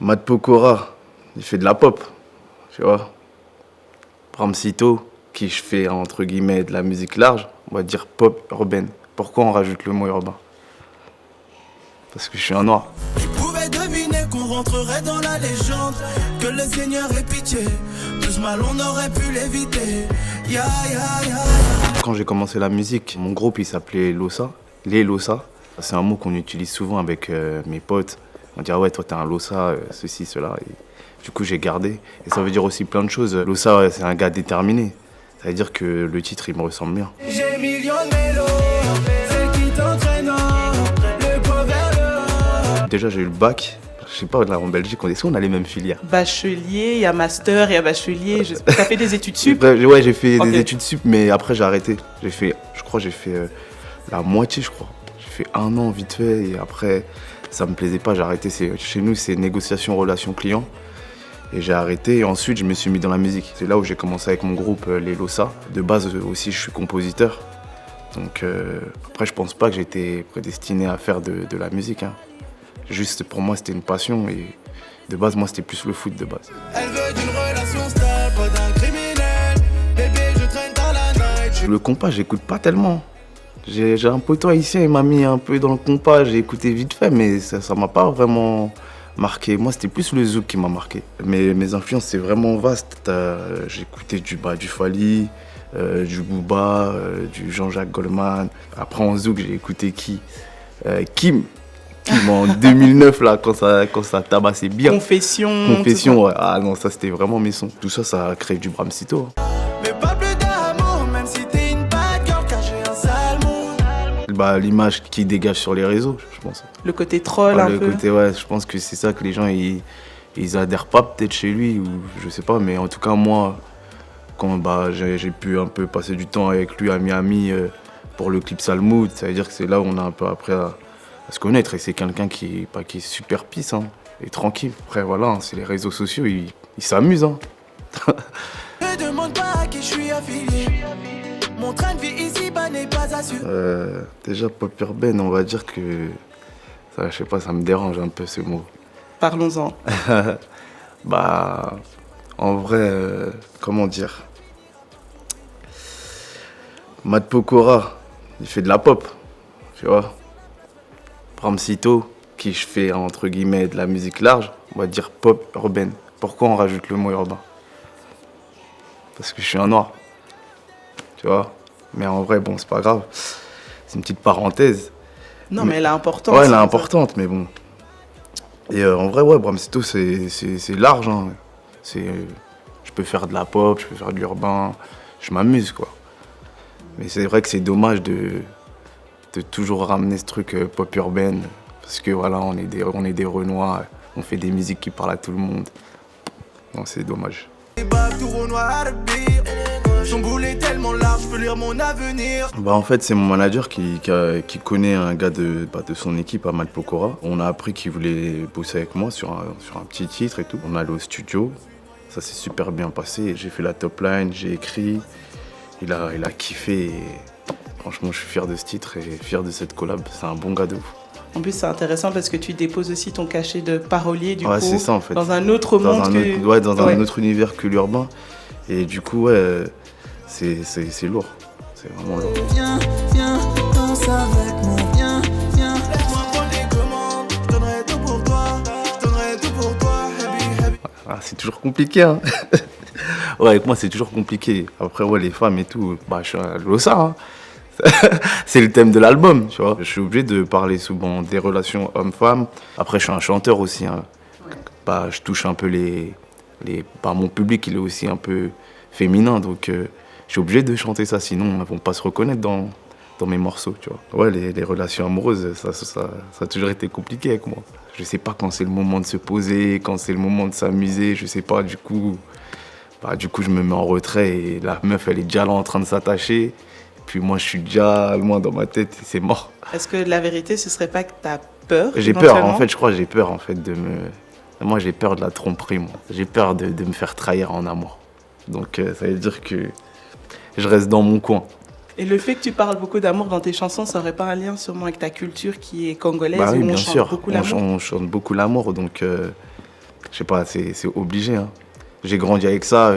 Matt Pokora, il fait de la pop, tu vois. Bramsito, qui je fais entre guillemets de la musique large, on va dire pop urbaine. Pourquoi on rajoute le mot urbain? Parce que je suis un noir. Tu pouvais deviner qu'on rentrerait dans la légende, que le Seigneur ait pitié, tout ce mal on aurait pu l'éviter. Ya ya ya. Quand j'ai commencé la musique, mon groupe il s'appelait Losa, les Losa. C'est un mot qu'on utilise souvent avec mes potes. On dit ah ouais toi t'es un Losa, ceci, cela. Et du coup j'ai gardé. Et ça veut dire aussi plein de choses. Losa ouais, c'est un gars déterminé. Ça veut dire que le titre il me ressemble bien. J'ai millions de mélos, celle qui t'entraîne, le poids vers le haut. Déjà j'ai eu le bac. Je sais pas, là en Belgique on a les mêmes filières. Bachelier, il y a master, il y a bachelier. T'as fait des études sup? Ouais j'ai fait Ok. des études sup mais après j'ai arrêté. J'ai fait la moitié je crois. J'ai fait 1 an vite fait et après ça me plaisait pas, j'ai arrêté. Chez nous c'est négociation relation client. Et j'ai arrêté et ensuite je me suis mis dans la musique. C'est là où j'ai commencé avec mon groupe Les Losa. De base aussi je suis compositeur. Donc après je pense pas que j'étais prédestiné à faire de la musique. Hein. Juste pour moi c'était une passion et de base moi c'était plus le foot de base. Elle veut d'une relation stable, pas d'un criminel. Bébé, je traîne dans la night. Le compas j'écoute pas tellement. J'ai un poteau haïtien, il m'a mis un peu dans le compas, j'ai écouté vite fait mais ça m'a pas vraiment marqué. Moi c'était plus le zouk qui m'a marqué. Mes influences c'est vraiment vaste. J'ai écouté du Fally, du Booba, du Jean-Jacques Goldman. Après en zouk j'ai écouté qui Kim en 2009 là quand ça tabassait bien. Confession. Confession, ouais. Ah non ça c'était vraiment mes sons. Tout ça ça a créé du Bramsito. Mais pas plus d'amour, même si t'es une bad girl, car j'ai un sale mood. Bah l'image qui dégage sur les réseaux, je pense. Le côté troll un Le peu. côté ouais, je pense que c'est ça que les gens ils adhèrent pas peut-être chez lui ou je sais pas mais en tout cas moi quand j'ai pu un peu passer du temps avec lui à Miami pour le clip Salmoud, ça veut dire que c'est là où on a un peu appris à se connaître et c'est quelqu'un qui est super peace hein, et tranquille. Après voilà, hein, c'est les réseaux sociaux, ils s'amusent hein. Ne demande pas à qui je suis affilié. Mon train de vie ici bas n'est pas assuré. Déjà pop urbaine, on va dire que ça, je sais pas, ça me dérange un peu ce mot. Parlons-en. Bah, en vrai, comment dire? Matt Pokora, il fait de la pop, tu vois. Bramsito, qui je fais entre guillemets de la musique large, on va dire pop urbaine. Pourquoi on rajoute le mot urbain? Parce que je suis un noir, tu vois. Mais en vrai, bon, c'est pas grave. C'est une petite parenthèse. Non, mais elle est importante. Ouais, elle est importante, mais bon. Et en vrai, ouais, Bramsito, c'est large. Hein. Je peux faire de la pop, je peux faire de l'urbain. Je m'amuse, quoi. Mais c'est vrai que c'est dommage de toujours ramener ce truc pop urbaine. Parce que voilà, on est des Renois, on fait des musiques qui parlent à tout le monde. Donc c'est dommage. Les bagues tout Renoir, son boulet est tellement large, je peux lire mon avenir. Bah en fait, c'est mon manager qui connaît un gars de son équipe à Matt Pokora. On a appris qu'il voulait bosser avec moi sur un petit titre et tout. On est allé au studio, ça s'est super bien passé. J'ai fait la top line, j'ai écrit, il a kiffé. Et franchement, je suis fier de ce titre et fier de cette collab. C'est un bon gars de ouf. En plus, c'est intéressant parce que tu déposes aussi ton cachet de parolier, du Ouais, coup, c'est ça en fait. dans un autre Dans monde un autre univers que l'urbain. Et du coup, ouais, c'est lourd. C'est vraiment lourd. Viens, viens, danse avec moi, viens, viens. Laisse-moi prendre les commandes, je donnerai tout pour toi, je donnerai tout pour toi, happy, happy. Ah, c'est toujours compliqué, hein. Ouais, avec moi, c'est toujours compliqué. Après, ouais, les femmes et tout, bah, je suis un Losa, hein. C'est le thème de l'album, tu vois. Je suis obligé de parler souvent des relations hommes-femmes. Après, je suis un chanteur aussi, hein. Bah, je touche un peu bah, mon public, il est aussi un peu féminin, donc je suis obligé de chanter ça, sinon ils vont pas se reconnaître dans mes morceaux, tu vois. Ouais, les relations amoureuses, ça a toujours été compliqué avec moi. Je sais pas quand c'est le moment de se poser, quand c'est le moment de s'amuser, je sais pas, du coup, je me mets en retrait et la meuf, elle est déjà là en train de s'attacher. Puis moi, je suis déjà loin dans ma tête et c'est mort. Est-ce que la vérité, ce serait pas que t'as peur? J'ai peur, en fait, je crois que j'ai peur, en fait, Moi, j'ai peur de la tromperie, moi. J'ai peur de me faire trahir en amour. Donc, ça veut dire que je reste dans mon coin. Et le fait que tu parles beaucoup d'amour dans tes chansons, ça aurait pas un lien sûrement avec ta culture qui est congolaise Bah oui, où on bien chante sûr. beaucoup l'amour? On chante beaucoup l'amour, donc Je sais pas, c'est obligé. Hein. J'ai grandi avec ça.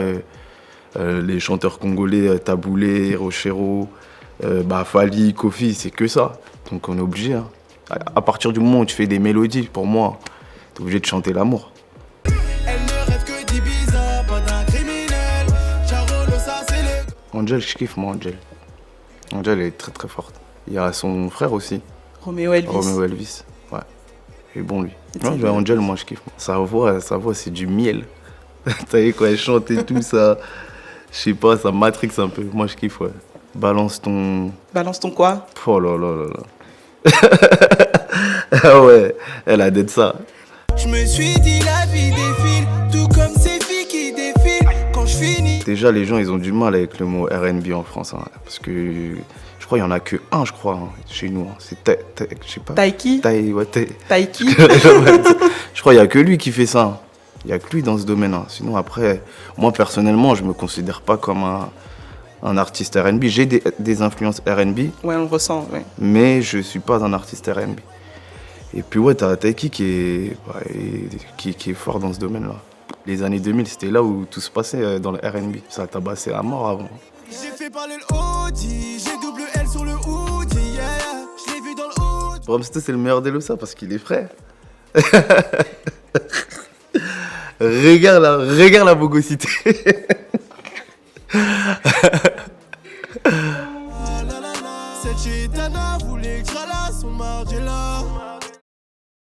Les chanteurs congolais, Taboulé, Rochero, Fali, Kofi, c'est que ça. Donc on est obligé. Hein. À partir du moment où tu fais des mélodies, pour moi, t'es obligé de chanter l'amour. Elle ne rêve que d'Ibiza, pas d'un criminel. Charolo, ça c'est le. Angel, je kiffe moi, Angel. Angel, elle est très très forte. Il y a son frère aussi, Roméo Elvis. Roméo Elvis. Ouais, il est bon lui. C'est Non, bon. Angel, moi je kiffe. Sa voix, c'est du miel. T'as vu quand elle chante et tout ça, je sais pas, ça matrix un peu. Moi je kiffe, ouais. Balance ton. Balance ton quoi? Oh là là là là. Ah ouais, elle a d'être ça. Je me suis dit la vie défile, tout comme ces filles qui défilent. Quand je finis. Déjà, les gens, ils ont du mal avec le mot R&B en France. Hein, parce que je crois qu'il n'y en a que un, je crois, hein, chez nous. Hein. C'est je sais pas. Taiki? Taiki? Je crois qu'il n'y a que lui qui fait ça. Hein. Il n'y a que lui dans ce domaine. Hein. Sinon, après, moi, personnellement, je ne me considère pas comme un artiste R&B. J'ai des influences R&B, Ouais, on le ressent, ouais. mais je ne suis pas un artiste R&B. Et puis, ouais, t'as Taiki qui est fort dans ce domaine-là. Les années 2000, c'était là où tout se passait dans le R&B. Ça tabassait à mort avant. J'ai fait parler le Audi, j'ai double L sur le hoodie, yeah. Je l'ai vu dans le hood. Bromsto, c'est le meilleur des Losa parce qu'il est frais. regarde la bogosité.